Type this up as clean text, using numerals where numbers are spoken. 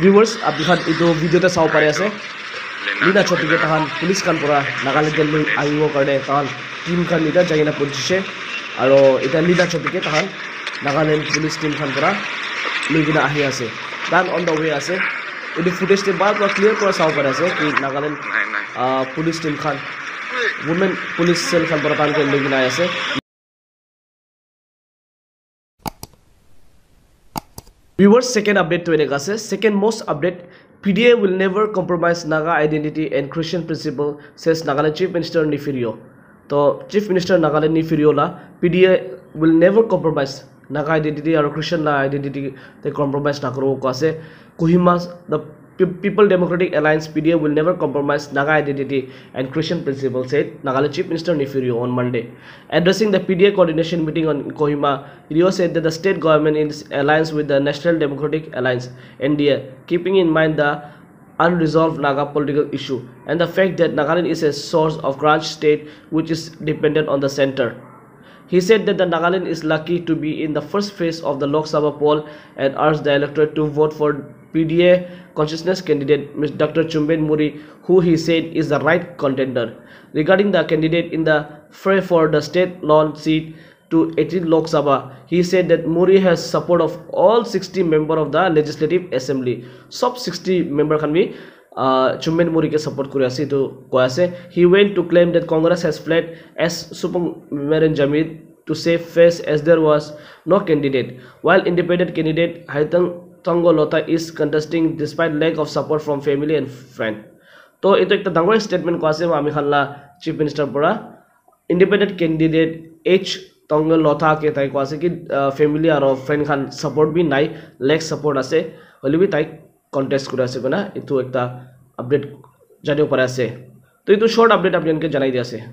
Viewers আপনি খান এইটো ভিডিওতে চাব পাৰে আছে লীনা চপিকে তাহান পুলিচ খান পৰা নাগালেণ্ডত লৈ আহিব কাৰণে তাহান টিম খান এতিয়া যাই কিনে পৌঁছিছে আৰু এতিয়া লীনা চপিকে তাহান নাগালেণ্ড পুলিচ টিম খান পৰা লৈ কিনে আহি আছে তাহান অন দ্য ৱে আছে এইটো ফুটেজটো বাৰ পৰা ক্লিয়াৰ কৰা চাব পাৰে আছে কি নাগালেণ্ড পুলিচ টিম খান ওমেন পুলিচ সেল খান পৰা তাহান লৈ কিনে আহি আছে Viewers, second update to Enegase. Second most update, PDA will never compromise Naga identity and Christian principle, says Nagaland Chief Minister Nifirio. So, Chief Minister Nagaland Nifirio la PDA will never compromise Naga identity or Christian identity. They compromise Nakaro Kase. Kohima, the People Democratic Alliance PDA will never compromise Naga identity and Christian principle, said Nagaland Chief Minister Nifirio on Monday. Addressing the PDA coordination meeting on Kohima, Rio said that the state government is alliance with the National Democratic Alliance (NDA), keeping in mind the unresolved Naga political issue and the fact that Nagaland is a source of grant state which is dependent on the center. He said that the Nagaland is lucky to be in the first phase of the Lok Sabha poll and urged the electorate to vote for PDA consciousness candidate Ms. Dr. Chumben Muri, who he said is the right contender. Regarding the candidate in the fray for the state lawn seat to 18 Lok Sabha, he said that Muri has support of all 60 members of the Legislative Assembly. Sub 60 member can be Chumben Muri ke support kuri ase to koi ase. He went to claim that Congress has fled as Supang Meren Jamid to save face as there was no candidate, while independent candidate Haitang Tongo Lota is contesting despite lack of support from family and friend. So ito ekta dangor statement ko ase ami khanla Chief Minister pora independent candidate H Tongo Lota ke tai ko ase ki family aro friend khan support bi nai lack support ase holi bi tai contest kura ase kona ito ekta update janibo pare ase to ito short update apni ke janai di ase